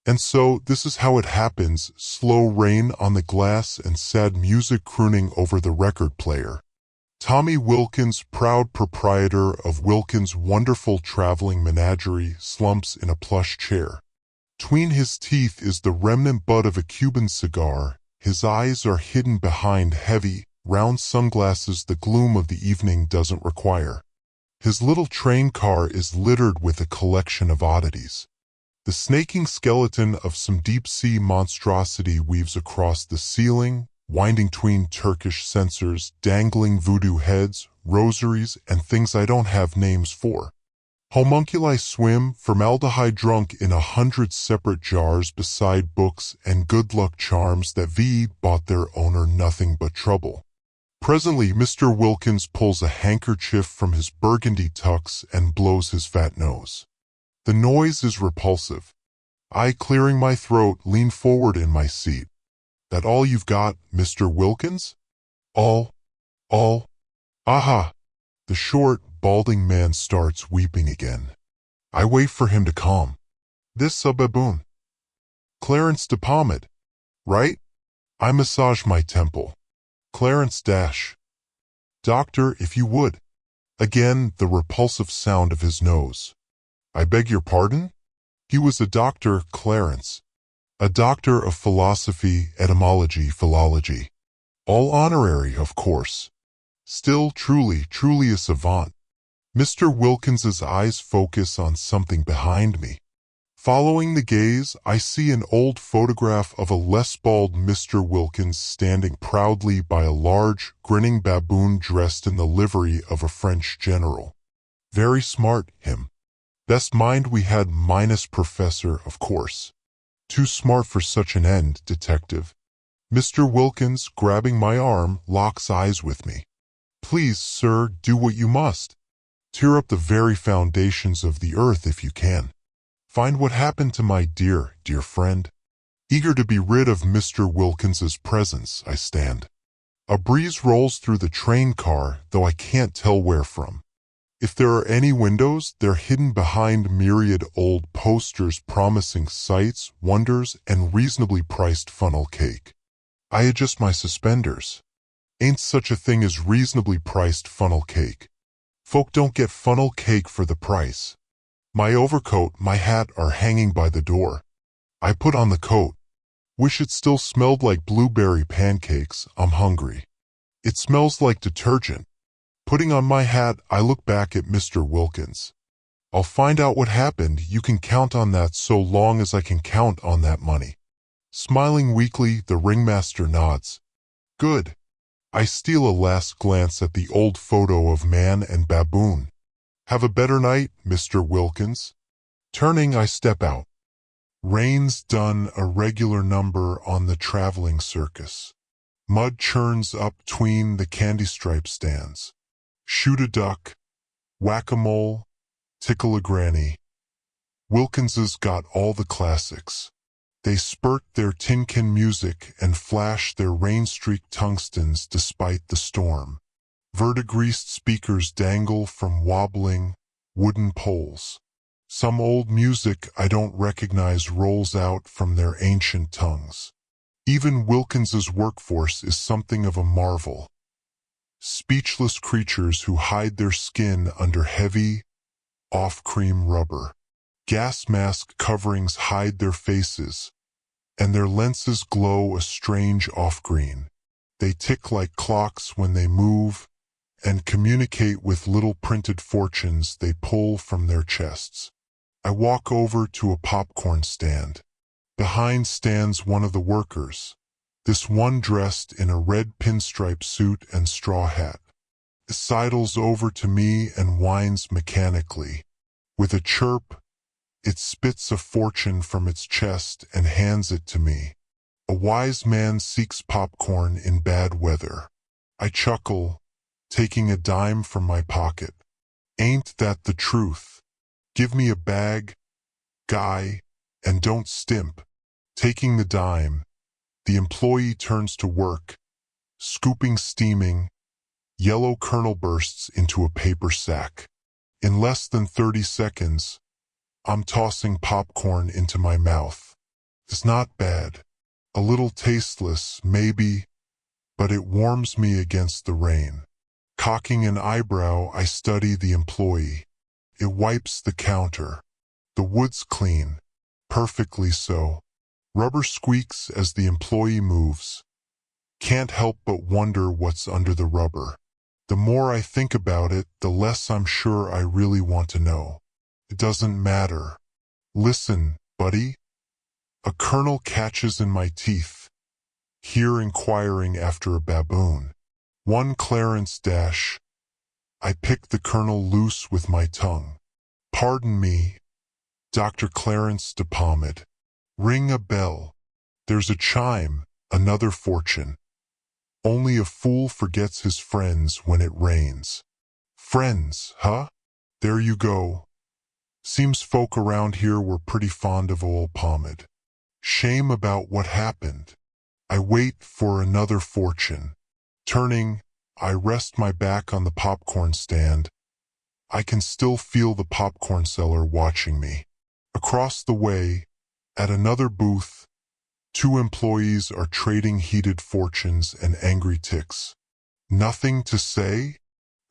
And so, this is how it happens, slow rain on the glass and sad music crooning over the record player. Tommy Wilkins, proud proprietor of Wilkins' wonderful traveling menagerie, slumps in a plush chair. Between his teeth is the remnant butt of a Cuban cigar. His eyes are hidden behind heavy, round sunglasses the gloom of the evening doesn't require. His little train car is littered with a collection of oddities. The snaking skeleton of some deep-sea monstrosity weaves across the ceiling, winding between Turkish censers, dangling voodoo heads, rosaries, and things I don't have names for. Homunculi swim, formaldehyde drunk in 100 separate jars beside books and good luck charms that bought their owner nothing but trouble. Presently, Mr. Wilkins pulls a handkerchief from his burgundy tux and blows his fat nose. The noise is repulsive. I, clearing my throat, lean forward in my seat. That all you've got, Mr. Wilkins? All. Aha! The short, balding man starts weeping again. I wait for him to calm. This a baboon? Clarence de Pomade, right? I massage my temple. Clarence dash. Doctor, if you would. Again, the repulsive sound of his nose. I beg your pardon? He was a doctor, Clarence. A doctor of philosophy, etymology, philology. All honorary, of course. Still, truly a savant. Mr. Wilkins's eyes focus on something behind me. Following the gaze, I see an old photograph of a less bald Mr. Wilkins standing proudly by a large, grinning baboon dressed in the livery of a French general. Very smart, him. Best mind we had minus professor, of course. Too smart for such an end, detective. Mr. Wilkins, grabbing my arm, locks eyes with me. Please, sir, do what you must. Tear up the very foundations of the earth if you can. Find what happened to my dear friend. Eager to be rid of Mr. Wilkins's presence, I stand. A breeze rolls through the train car, though I can't tell where from. If there are any windows, they're hidden behind myriad old posters promising sights, wonders, and reasonably priced funnel cake. I adjust my suspenders. Ain't such a thing as reasonably priced funnel cake. Folk don't get funnel cake for the price. My overcoat, my hat are hanging by the door. I put on the coat. Wish it still smelled like blueberry pancakes, I'm hungry. It smells like detergent. Putting on my hat, I look back at Mr. Wilkins. I'll find out what happened, you can count on that so long as I can count on that money. Smiling weakly, the ringmaster nods. Good. I steal a last glance at the old photo of man and baboon. Have a better night, Mr. Wilkins. Turning, I step out. Rain's done a regular number on the traveling circus. Mud churns up between the candy stripe stands. Shoot a duck, whack-a-mole, tickle a granny. Wilkins's got all the classics. They spurt their tin can music and flash their rain-streaked tungstens despite the storm. Verdigreased speakers dangle from wobbling, wooden poles. Some old music I don't recognize rolls out from their ancient tongues. Even Wilkins's workforce is something of a marvel. Speechless creatures who hide their skin under heavy, off-cream rubber. Gas mask coverings hide their faces, and their lenses glow a strange off-green. They tick like clocks when they move, and communicate with little printed fortunes they pull from their chests. I walk over to a popcorn stand. Behind stands one of the workers. This one dressed in a red pinstripe suit and straw hat. It sidles over to me and whines mechanically. With a chirp, it spits a fortune from its chest and hands it to me. A wise man seeks popcorn in bad weather. I chuckle, taking a dime from my pocket. Ain't that the truth? Give me a bag, guy, and don't stimp. Taking the dime, the employee turns to work, scooping steaming, yellow kernel bursts into a paper sack. In less than 30 seconds, I'm tossing popcorn into my mouth. It's not bad. A little tasteless, maybe, but it warms me against the rain. Cocking an eyebrow, I study the employee. It wipes the counter. The wood's clean. Perfectly so. Rubber squeaks as the employee moves. Can't help but wonder what's under the rubber. The more I think about it, the less I'm sure I really want to know. It doesn't matter. Listen, buddy. A kernel catches in my teeth. Here inquiring after a baboon. One Clarence dash. I pick the kernel loose with my tongue. Pardon me, Dr. Clarence de Pomade. Ring a bell. There's a chime, another fortune. Only a fool forgets his friends when it rains. Friends, huh? There you go. Seems folk around here were pretty fond of old Pomade. Shame about what happened. I wait for another fortune. Turning, I rest my back on the popcorn stand. I can still feel the popcorn seller watching me. Across the way, at another booth, two employees are trading heated fortunes and angry ticks. Nothing to say?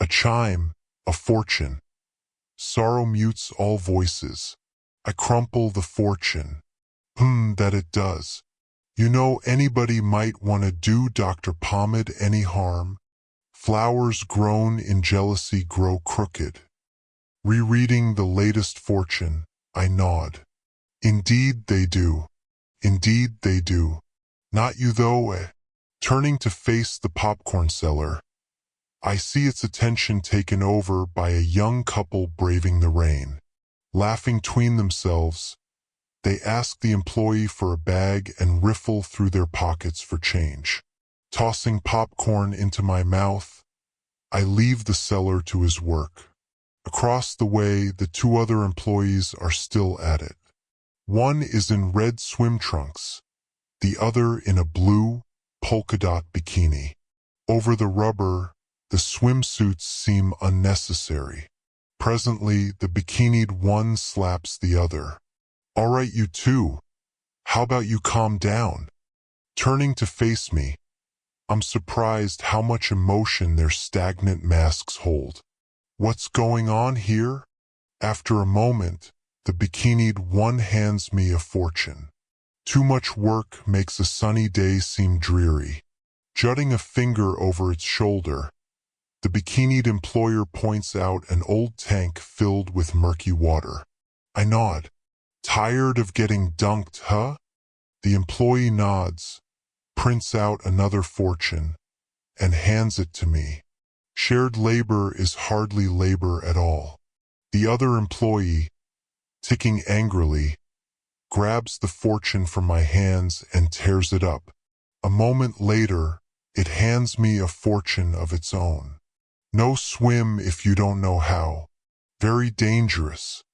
A chime, a fortune. Sorrow mutes all voices. I crumple the fortune. That it does. You know, anybody might want to do Dr. Pomade any harm. Flowers grown in jealousy grow crooked. Rereading the latest fortune, I nod. Indeed they do. Indeed they do. Not you though, eh? Turning to face the popcorn seller, I see its attention taken over by a young couple braving the rain. Laughing tween themselves, they ask the employee for a bag and riffle through their pockets for change. Tossing popcorn into my mouth, I leave the seller to his work. Across the way, the two other employees are still at it. One is in red swim trunks, the other in a blue, polka-dot bikini. Over the rubber, the swimsuits seem unnecessary. Presently, the bikinied one slaps the other. All right, you two. How about you calm down? Turning to face me, I'm surprised how much emotion their stagnant masks hold. What's going on here? After a moment, the bikinied one hands me a fortune. Too much work makes a sunny day seem dreary. Jutting a finger over its shoulder, the bikinied employer points out an old tank filled with murky water. I nod. Tired of getting dunked, huh? The employee nods, prints out another fortune, and hands it to me. Shared labor is hardly labor at all. The other employee, ticking angrily, grabs the fortune from my hands and tears it up. A moment later, it hands me a fortune of its own. No swim if you don't know how. Very dangerous.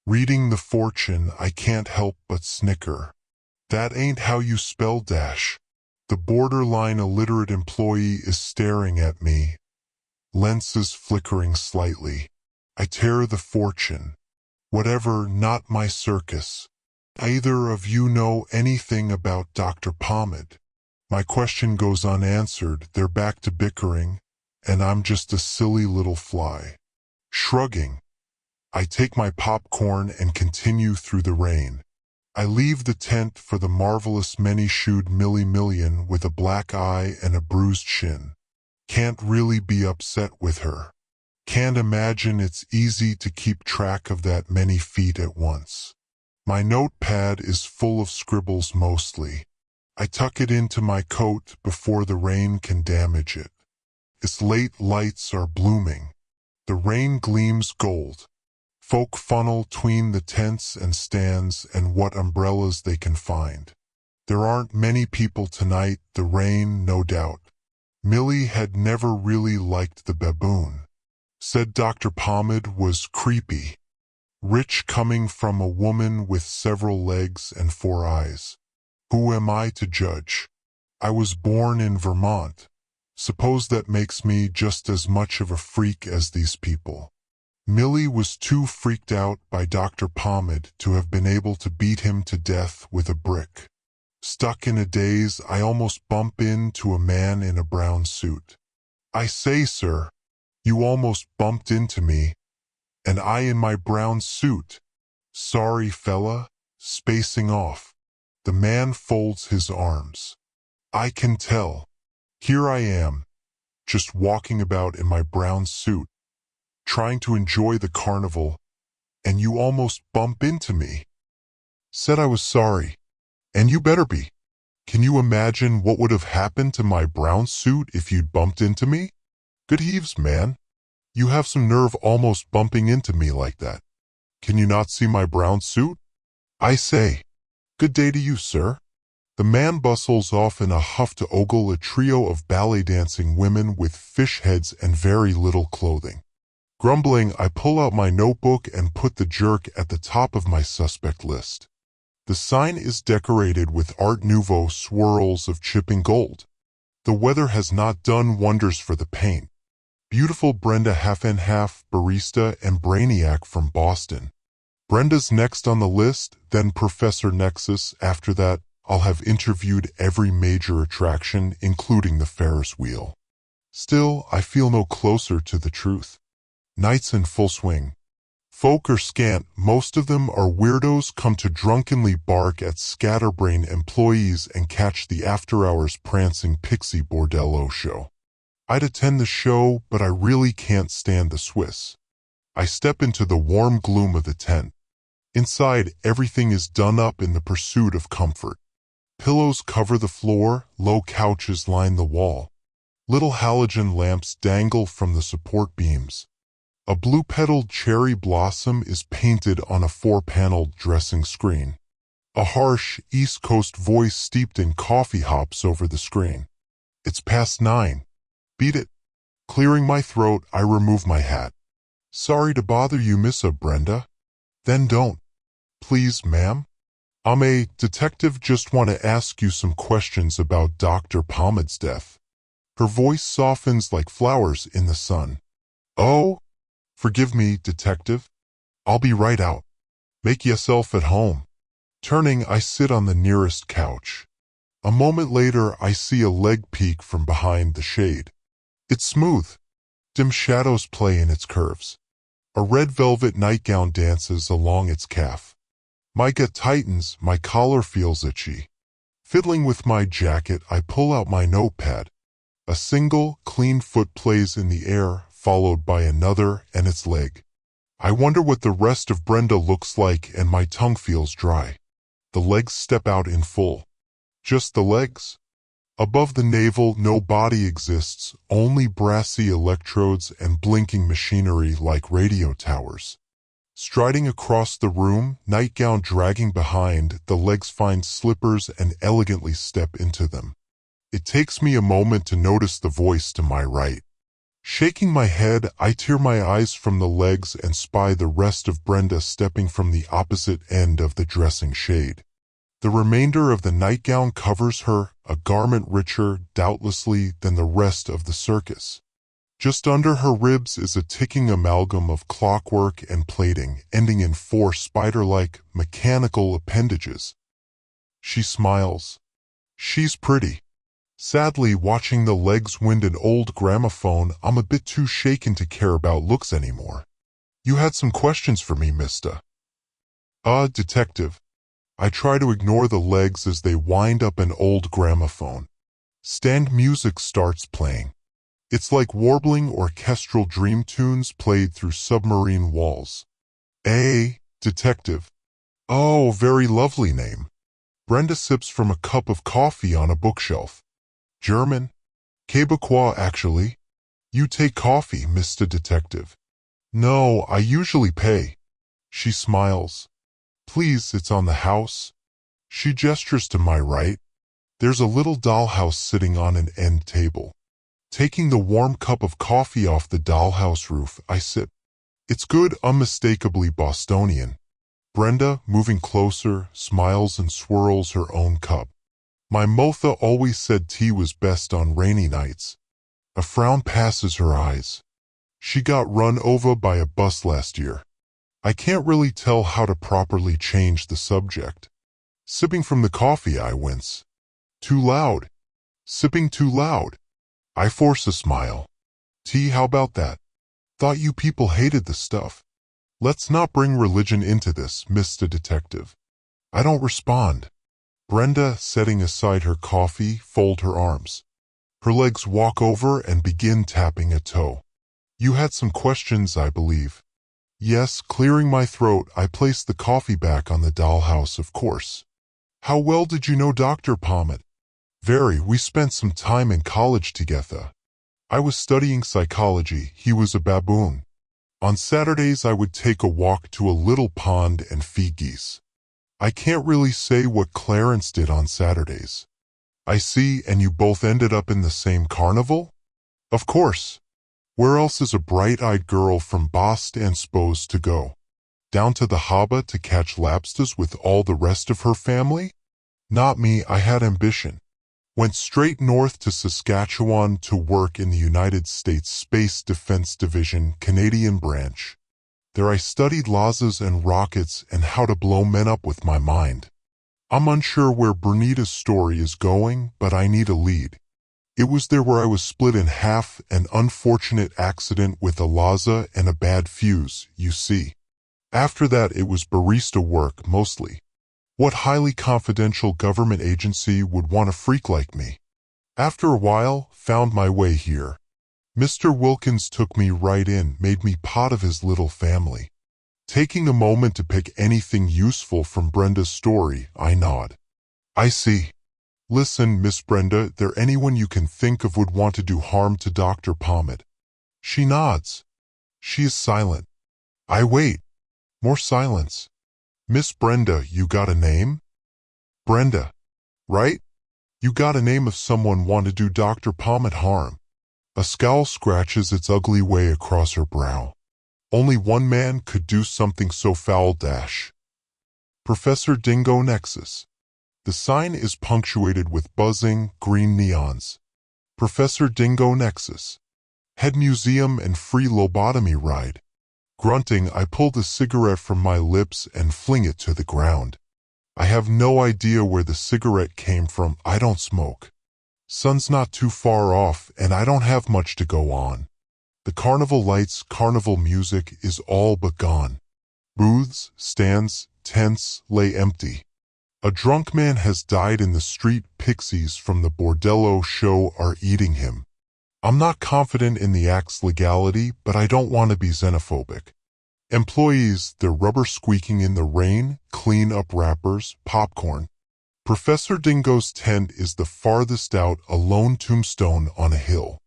Reading the fortune, I can't help but snicker. That ain't how you spell dash. The borderline illiterate employee is staring at me, lenses flickering slightly. I tear the fortune. Whatever, not my circus. Either of you know anything about Dr. Pomade? My question goes unanswered. They're back to bickering, and I'm just a silly little fly. Shrugging, I take my popcorn and continue through the rain. I leave the tent for the marvelous many-shoed Millie Million with a black eye and a bruised shin. Can't really be upset with her. Can't imagine it's easy to keep track of that many feet at once. My notepad is full of scribbles mostly. I tuck it into my coat before the rain can damage it. Its late lights are blooming. The rain gleams gold. Folk funnel tween the tents and stands and what umbrellas they can find. There aren't many people tonight, the rain, no doubt. Millie had never really liked the baboon. Said Dr. Pomade was creepy. Rich coming from a woman with several legs and 4 eyes. Who am I to judge? I was born in Vermont. Suppose that makes me just as much of a freak as these people. Millie was too freaked out by Dr. Pomade to have been able to beat him to death with a brick. Stuck in a daze, I almost bump into a man in a brown suit. I say, sir, you almost bumped into me, and I in my brown suit. Sorry, fella, spacing off. The man folds his arms. I can tell. Here I am, just walking about in my brown suit, trying to enjoy the carnival, and you almost bump into me. Said I was sorry, and you better be. Can you imagine what would have happened to my brown suit if you'd bumped into me? Good heaves, man. You have some nerve almost bumping into me like that. Can you not see my brown suit? I say, good day to you, sir. The man bustles off in a huff to ogle a trio of ballet-dancing women with fish heads and very little clothing. Grumbling, I pull out my notebook and put the jerk at the top of my suspect list. The sign is decorated with Art Nouveau swirls of chipping gold. The weather has not done wonders for the paint. Beautiful Brenda half-and-half, barista and brainiac from Boston. Brenda's next on the list, then Professor Nexus. After that, I'll have interviewed every major attraction, including the Ferris wheel. Still, I feel no closer to the truth. Night's in full swing. Folk are scant, most of them are weirdos come to drunkenly bark at scatterbrain employees and catch the after-hours prancing pixie bordello show. I'd attend the show, but I really can't stand the Swiss. I step into the warm gloom of the tent. Inside, everything is done up in the pursuit of comfort. Pillows cover the floor, low couches line the wall. Little halogen lamps dangle from the support beams. A blue-petaled cherry blossom is painted on a 4-paneled dressing screen. A harsh, East Coast voice steeped in coffee hops over the screen. It's past 9. Beat it. Clearing my throat, I remove my hat. Sorry to bother you, Miss Brenda. Then don't. Please, ma'am. I'm a detective, just want to ask you some questions about Dr. Palmad's death. Her voice softens like flowers in the sun. Oh? Forgive me, detective. I'll be right out. Make yourself at home. Turning, I sit on the nearest couch. A moment later, I see a leg peek from behind the shade. It's smooth. Dim shadows play in its curves. A red velvet nightgown dances along its calf. My gut tightens, my collar feels itchy. Fiddling with my jacket, I pull out my notepad. A single, clean foot plays in the air, followed by another and its leg. I wonder what the rest of Brenda looks like, and my tongue feels dry. The legs step out in full. Just the legs? Above the navel, no body exists, only brassy electrodes and blinking machinery like radio towers. Striding across the room, nightgown dragging behind, the legs find slippers and elegantly step into them. It takes me a moment to notice the voice to my right. Shaking my head, I tear my eyes from the legs and spy the rest of Brenda stepping from the opposite end of the dressing shade. The remainder of the nightgown covers her, a garment richer, doubtlessly, than the rest of the circus. Just under her ribs is a ticking amalgam of clockwork and plating, ending in 4 spider-like, mechanical appendages. She smiles. She's pretty. Sadly, watching the legs wind an old gramophone, I'm a bit too shaken to care about looks anymore. You had some questions for me, mister. Detective. I try to ignore the legs as they wind up an old gramophone. Stand music starts playing. It's like warbling orchestral dream tunes played through submarine walls. Detective. Oh, very lovely name. Brenda sips from a cup of coffee on a bookshelf. German? Quebecois, actually. You take coffee, Mr. Detective. No, I usually pay. She smiles. Please, it's on the house. She gestures to my right. There's a little dollhouse sitting on an end table. Taking the warm cup of coffee off the dollhouse roof, I sip. It's good, unmistakably Bostonian. Brenda, moving closer, smiles and swirls her own cup. My Motha always said tea was best on rainy nights. A frown passes her eyes. She got run over by a bus last year. I can't really tell how to properly change the subject. Sipping from the coffee, I wince. Too loud. Sipping too loud. I force a smile. Tea, how about that? Thought you people hated the stuff. Let's not bring religion into this, Mr. Detective. I don't respond. Brenda, setting aside her coffee, fold her arms. Her legs walk over and begin tapping a toe. You had some questions, I believe. Yes, clearing my throat, I placed the coffee back on the dollhouse, of course. How well did you know Dr. Pommet? Very, we spent some time in college together. I was studying psychology, he was a baboon. On Saturdays I would take a walk to a little pond and feed geese. I can't really say what Clarence did on Saturdays. I see, and you both ended up in the same carnival? Of course. Where else is a bright-eyed girl from Boston supposed to go? Down to the harbor to catch lobsters with all the rest of her family? Not me, I had ambition. Went straight north to Saskatchewan to work in the United States Space Defense Division Canadian branch. There I studied lasers and rockets and how to blow men up with my mind. I'm unsure where Bernita's story is going, but I need a lead. It was there where I was split in half, an unfortunate accident with a laser and a bad fuse, you see. After that it was barista work mostly. What highly confidential government agency would want a freak like me? After a while, found my way here. Mr. Wilkins took me right in, made me part of his little family. Taking a moment to pick anything useful from Brenda's story, I nod. I see. Listen, Miss Brenda, there anyone you can think of would want to do harm to Dr. Pommet? She nods. She is silent. I wait. More silence. Miss Brenda, you got a name? Brenda. Right? You got a name of someone want to do Dr. Pommet harm. A scowl scratches its ugly way across her brow. Only one man could do something so foul dash. Professor Dingo Nexus. The sign is punctuated with buzzing, green neons. Professor Dingo Nexus. Head museum and free lobotomy ride. Grunting, I pull the cigarette from my lips and fling it to the ground. I have no idea where the cigarette came from, I don't smoke. Sun's not too far off and I don't have much to go on. The carnival lights, carnival music is all but gone. Booths, stands, tents lay empty. A drunk man has died in the street, pixies from the bordello show are eating him. I'm not confident in the act's legality, but I don't want to be xenophobic. Employees, their rubber squeaking in the rain, clean up wrappers, popcorn. Professor Dingo's tent is the farthest out, a lone tombstone on a hill.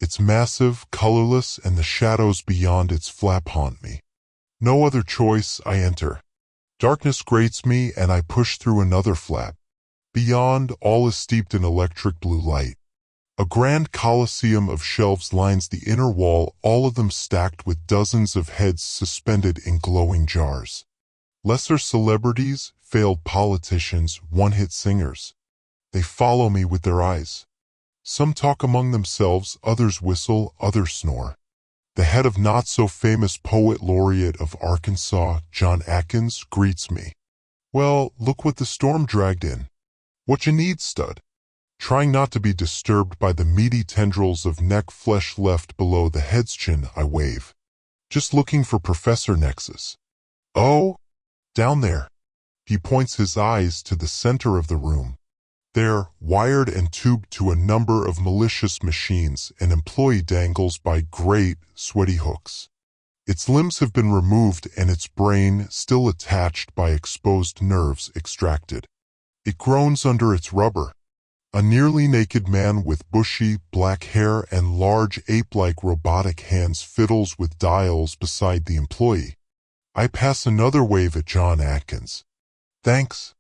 It's massive, colorless, and the shadows beyond its flap haunt me. No other choice, I enter. Darkness grates me and I push through another flap. Beyond, all is steeped in electric blue light. A grand coliseum of shelves lines the inner wall, all of them stacked with dozens of heads suspended in glowing jars. Lesser celebrities, failed politicians, one-hit singers. They follow me with their eyes. Some talk among themselves, others whistle, others snore. The head of not-so-famous poet laureate of Arkansas, John Atkins, greets me. Well, look what the storm dragged in. What you need, stud? Trying not to be disturbed by the meaty tendrils of neck flesh left below the head's chin, I wave. Just looking for Professor Nexus. Oh? Down there. He points his eyes to the center of the room. There, wired and tubed to a number of malicious machines, an employee dangles by great, sweaty hooks. Its limbs have been removed and its brain, still attached by exposed nerves, extracted. It groans under its rubber. A nearly naked man with bushy, black hair and large ape-like robotic hands fiddles with dials beside the employee. I pass another wave at John Atkins. Thanks.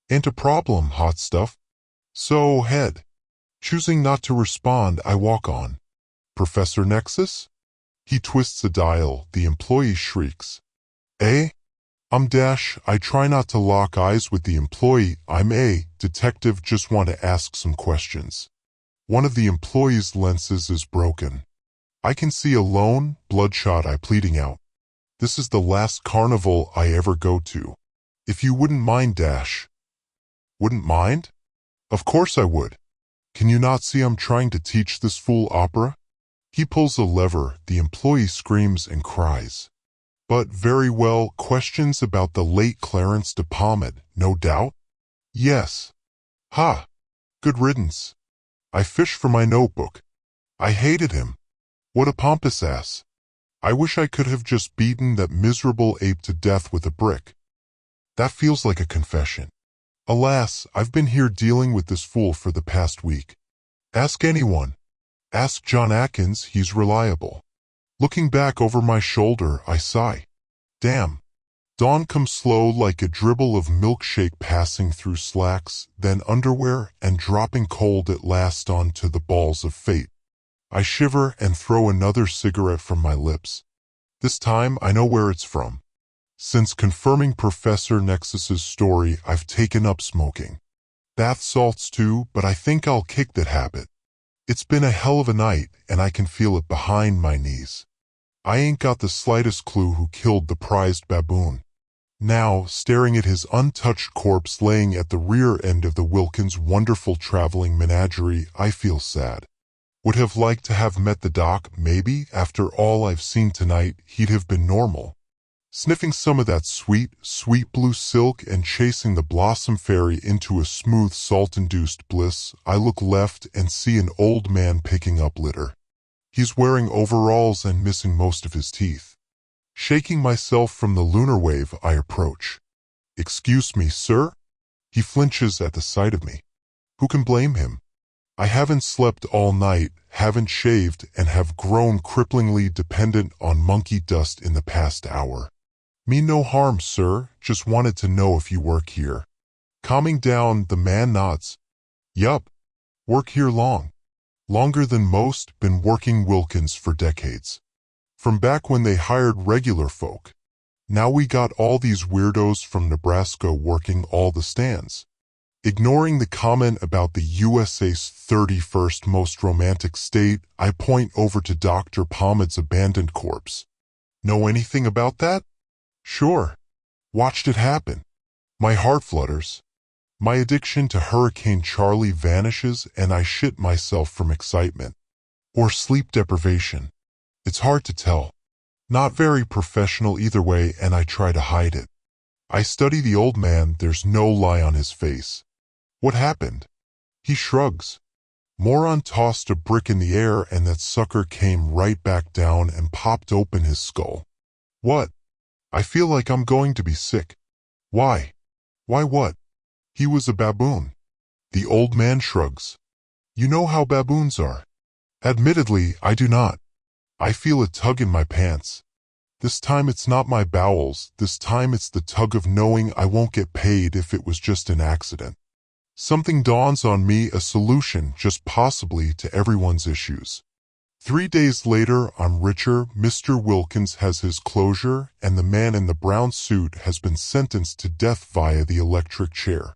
Ain't a problem, hot stuff. So, head. Choosing not to respond, I walk on. Professor Nexus? He twists a dial, the employee shrieks. Eh? I'm Dash, I try not to lock eyes with the employee, I'm a detective, just want to ask some questions. One of the employee's lenses is broken. I can see alone, bloodshot, I pleading out. This is the last carnival I ever go to. If you wouldn't mind, Dash. Wouldn't mind? Of course I would. Can you not see I'm trying to teach this fool opera? He pulls a lever, the employee screams and cries. But very well, questions about the late Clarence de Pomade, no doubt? Yes. Ha! Good riddance. I fish for my notebook. I hated him. What a pompous ass. I wish I could have just beaten that miserable ape to death with a brick. That feels like a confession. Alas, I've been here dealing with this fool for the past week. Ask anyone. Ask John Atkins, he's reliable. Looking back over my shoulder, I sigh. Damn. Dawn comes slow like a dribble of milkshake passing through slacks, then underwear, and dropping cold at last onto the balls of fate. I shiver and throw another cigarette from my lips. This time I know where it's from. Since confirming Professor Nexus's story, I've taken up smoking. Bath salts too, but I think I'll kick that habit. It's been a hell of a night, and I can feel it behind my knees. I ain't got the slightest clue who killed the prized baboon. Now, staring at his untouched corpse laying at the rear end of the Wilkins' wonderful traveling menagerie, I feel sad. Would have liked to have met the doc, maybe, after all I've seen tonight, he'd have been normal. Sniffing some of that sweet, sweet blue silk and chasing the Blossom Fairy into a smooth salt-induced bliss, I look left and see an old man picking up litter. He's wearing overalls and missing most of his teeth. Shaking myself from the lunar wave, I approach. Excuse me, sir? He flinches at the sight of me. Who can blame him? I haven't slept all night, haven't shaved, and have grown cripplingly dependent on monkey dust in the past hour. Mean no harm, sir, just wanted to know if you work here. Calming down, the man nods. Yup. Work here long. Longer than most, been working Wilkins for decades. From back when they hired regular folk. Now we got all these weirdos from Nebraska working all the stands. Ignoring the comment about the USA's 31st most romantic state, I point over to Dr. Pomade's abandoned corpse. Know anything about that? Sure. Watched it happen. My heart flutters. My addiction to Hurricane Charlie vanishes and I shit myself from excitement. Or sleep deprivation. It's hard to tell. Not very professional either way, and I try to hide it. I study the old man, there's no lie on his face. What happened? He shrugs. Moron tossed a brick in the air and that sucker came right back down and popped open his skull. What? I feel like I'm going to be sick. Why? Why what? He was a baboon. The old man shrugs. You know how baboons are. Admittedly, I do not. I feel a tug in my pants. This time it's not my bowels, this time it's the tug of knowing I won't get paid if it was just an accident. Something dawns on me, a solution, just possibly, to everyone's issues. 3 days later, I'm richer, Mr. Wilkins has his closure, and the man in the brown suit has been sentenced to death via the electric chair.